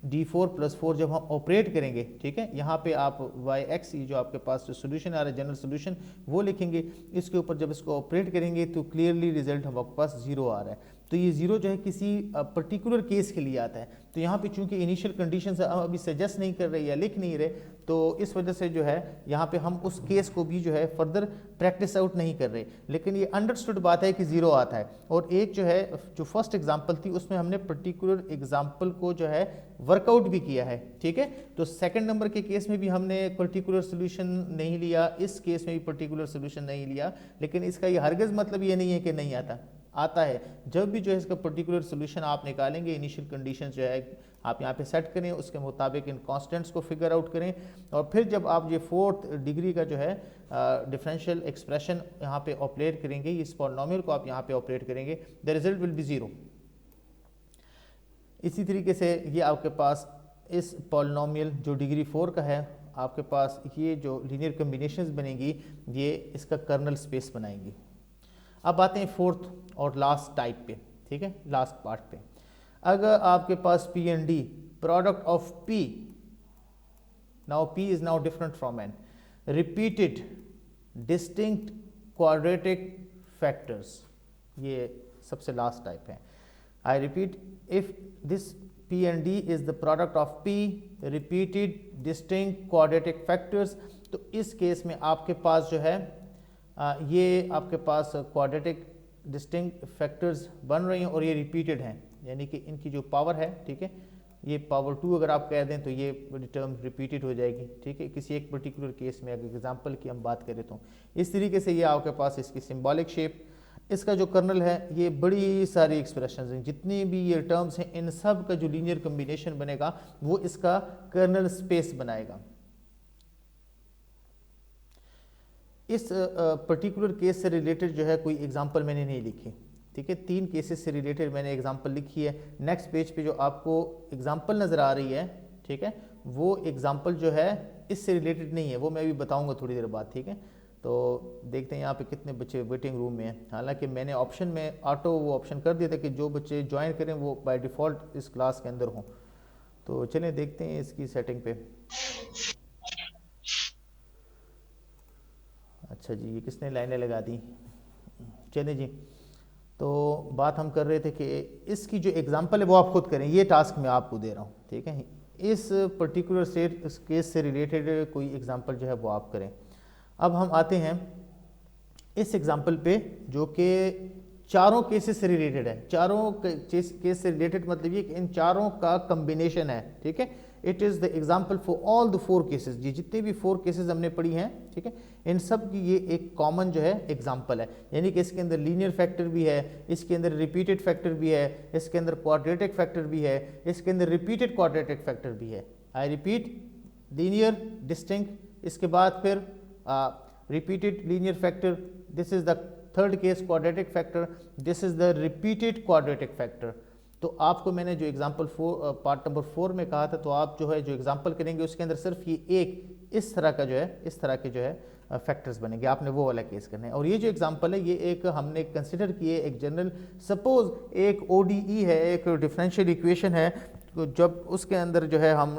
D4 + 4 जब हम ऑपरेट करेंगे, ठीक है, यहाँ पे आप yx जो आपके पास जो सोल्यूशन आ रहा है जनरल सोल्यूशन वो लिखेंगे। इसके ऊपर जब इसको ऑपरेट करेंगे तो क्लियरली रिजल्ट हमारे पास 0 आ रहा है। तो ये ज़ीरो जो है किसी पर्टिकुलर केस के लिए आता है। तो यहाँ पे चूंकि इनिशियल कंडीशंस हम अभी सजेस्ट नहीं कर रहे या लिख नहीं रहे, तो इस वजह से जो है यहाँ पे हम उस केस को भी जो है फर्दर प्रैक्टिस आउट नहीं कर रहे, लेकिन ये अंडरस्टूड बात है कि ज़ीरो आता है। और एक जो है जो फर्स्ट एग्जांपल थी उसमें हमने पर्टिकुलर एग्जांपल को जो है वर्कआउट भी किया है, ठीक है। तो सेकंड नंबर के केस में भी हमने पर्टिकुलर सोल्यूशन नहीं लिया, इस केस में भी पर्टिकुलर सोल्यूशन नहीं लिया, लेकिन इसका ये हरगिज़ मतलब ये नहीं है कि नहीं आता है। जब भी जो है इसका पर्टिकुलर सोल्यूशन आप निकालेंगे, इनिशियल कंडीशंस जो है आप यहाँ पे सेट करें, उसके मुताबिक इन कांस्टेंट्स को फिगर आउट करें, और फिर जब आप ये फोर्थ डिग्री का जो है डिफरेंशियल एक्सप्रेशन यहाँ पे ऑपरेट करेंगे, इस पॉलिनोमियल को आप यहाँ पे ऑपरेट करेंगे, the result will be zero. इसी तरीके से ये आपके पास इस पॉलिनोमियल जो डिग्री 4 का है, आपके पास ये जो लीनियर कम्बिनेशंस बनेंगी ये इसका कर्नल स्पेस बनाएंगी। अब आते हैं फोर्थ और लास्ट टाइप पे, ठीक है, लास्ट पार्ट पे। अगर आपके पास P and D product of P, now P is now different from n repeated distinct quadratic factors, ये सबसे लास्ट टाइप है। I repeat, if this P and D is the product of P repeated distinct quadratic factors, तो इस केस में आपके पास जो है ये आपके पास क्वाड्रेटिक डिस्टिंक्ट फैक्टर्स बन रही हैं और ये रिपीटेड हैं, यानी कि इनकी जो पावर है, ठीक है, ये पावर 2 अगर आप कह दें तो ये टर्म रिपीटेड हो जाएगी, ठीक है, किसी एक पर्टिकुलर केस में अगर एग्जांपल की हम बात करें तो इस तरीके से ये आपके पास इसकी सिंबॉलिक शेप, इसका जो कर्नल है, ये बड़ी सारी एक्सप्रेशंस हैं, जितनी भी ये टर्म्स हैं, इन सब का जो लीनियर कम्बिनेशन बनेगा वो इसका कर्नल स्पेस बनाएगा। इस पर्टिकुलर केस से रिलेटेड जो है कोई एग्जांपल मैंने नहीं लिखी, ठीक है, 3 केसेस से रिलेटेड मैंने एग्जांपल लिखी है। नेक्स्ट पेज पे जो आपको एग्जांपल नज़र आ रही है, ठीक है, वो एग्जांपल जो है इससे रिलेटेड नहीं है, वो मैं अभी बताऊंगा थोड़ी देर बाद, ठीक है। तो देखते हैं यहाँ पे कितने बच्चे वेटिंग रूम में हैं। हालांकि मैंने ऑप्शन में ऑटो वो ऑप्शन कर दिया था कि जो बच्चे ज्वाइन करें वो बाय डिफ़ॉल्ट इस क्लास के अंदर हों। तो चलें देखते हैं इसकी सेटिंग पे। अच्छा जी, ये किसने लाइनें लगा दी, चलें जी। तो बात हम कर रहे थे कि इसकी जो एग्जांपल है वो आप खुद करें, ये टास्क मैं आपको दे रहा हूँ, ठीक है। इस पर्टिकुलर स्टेट केस से रिलेटेड कोई एग्जांपल जो है वो आप करें। अब हम आते हैं इस एग्जांपल पे जो कि चारों केसेस से रिलेटेड है। चारों केस से रिलेटेड मतलब ये कि इन चारों का कम्बिनेशन है, ठीक है। It is the example for all the 4 cases, ये जितने भी 4 केसेस हमने पढ़ी हैं, ठीक है, इन सब की ये एक कॉमन जो है एग्जाम्पल है, यानी कि इसके अंदर लीनियर फैक्टर भी है, इसके अंदर रिपीटेड फैक्टर भी है, इसके अंदर क्वाड्रेटिक फैक्टर भी है, इसके अंदर रिपीटेड क्वाड्रेटिक फैक्टर भी है। आई रिपीट, लीनियर डिस्टिंक्ट, इसके बाद फिर repeated linear factor, this is the third case quadratic factor, this is the repeated quadratic factor। तो आपको मैंने जो एग्जांपल पार्ट नंबर 4 में कहा था, तो आप जो है जो एग्जांपल करेंगे उसके अंदर सिर्फ ये एक इस तरह का जो है, इस तरह के जो है फैक्टर्स बनेंगे, आपने वो वाला केस करना है। और ये जो एग्जांपल है ये एक हमने कंसिडर किए एक जनरल, सपोज एक ODE है, एक डिफरेंशियल इक्वेशन है, जब उसके अंदर जो है हम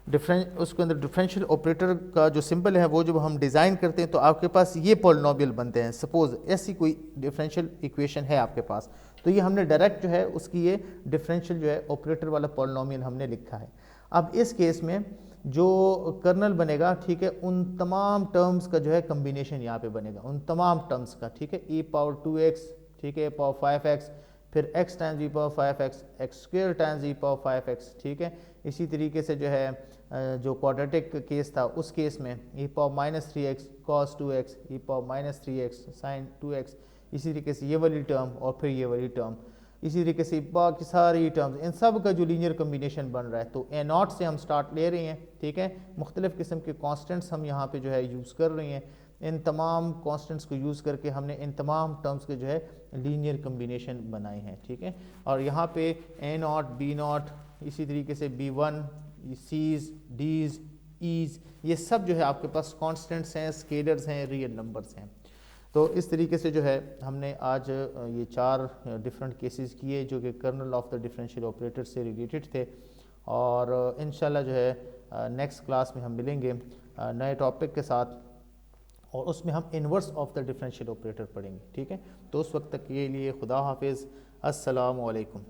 उसके अंदर डिफरेंशियल ऑपरेटर का जो सिंबल है वो जब हम डिज़ाइन करते हैं तो आपके पास ये पॉलिनोमियल बनते हैं। सपोज ऐसी कोई डिफरेंशियल इक्वेशन है आपके पास, तो ये हमने डायरेक्ट जो है उसकी ये डिफरेंशियल जो है ऑपरेटर वाला पॉलिनोमियल हमने लिखा है। अब इस केस में जो कर्नल बनेगा, ठीक है, उन तमाम टर्म्स का जो है कम्बिनेशन यहाँ पे बनेगा, उन तमाम टर्म्स का, ठीक है, e पावर 2x, ठीक है, पावर 5x, फिर x times e power 5x, x square times e power 5x, ठीक है। इसी तरीके से जो है जो क्वाड्रेटिक केस था उस केस में e power -3x cos 2x, e power -3x sin 2x, इसी तरीके से ये वाली टर्म और फिर ये वाली टर्म, इसी तरीके से बाकी सारी टर्म्स, इन सब का जो लीनियर कम्बिनेशन बन रहा है। तो a0 से हम स्टार्ट ले रहे हैं, ठीक है, मुख्तलिफ़ किस्म के कॉन्स्टेंट्स हम यहाँ पे जो है यूज़ कर रहे हैं। इन तमाम कॉन्स्टेंट्स को यूज़ करके हमने इन तमाम टर्म्स के जो है लीनियर कम्बिनेशन बनाए हैं, ठीक है। और यहाँ पे a0 b0, इसी तरीके से b1, c's, d's, e's, ये सब जो है आपके पास कॉन्स्टेंट्स हैं, स्केलर्स हैं, रियल नंबर्स हैं। तो इस तरीके से जो है हमने आज ये 4 डिफरेंट केसेस किए जो कि kernel of the differential operator से रिलेटेड थे। और इंशाल्लाह जो है नेक्स्ट क्लास में हम मिलेंगे नए टॉपिक के साथ, और उसमें हम inverse of the differential operator पढ़ेंगे। ठीक है, तो उस वक्त तक के लिए खुदा हाफिज़, अस्सलामु अलैकुम।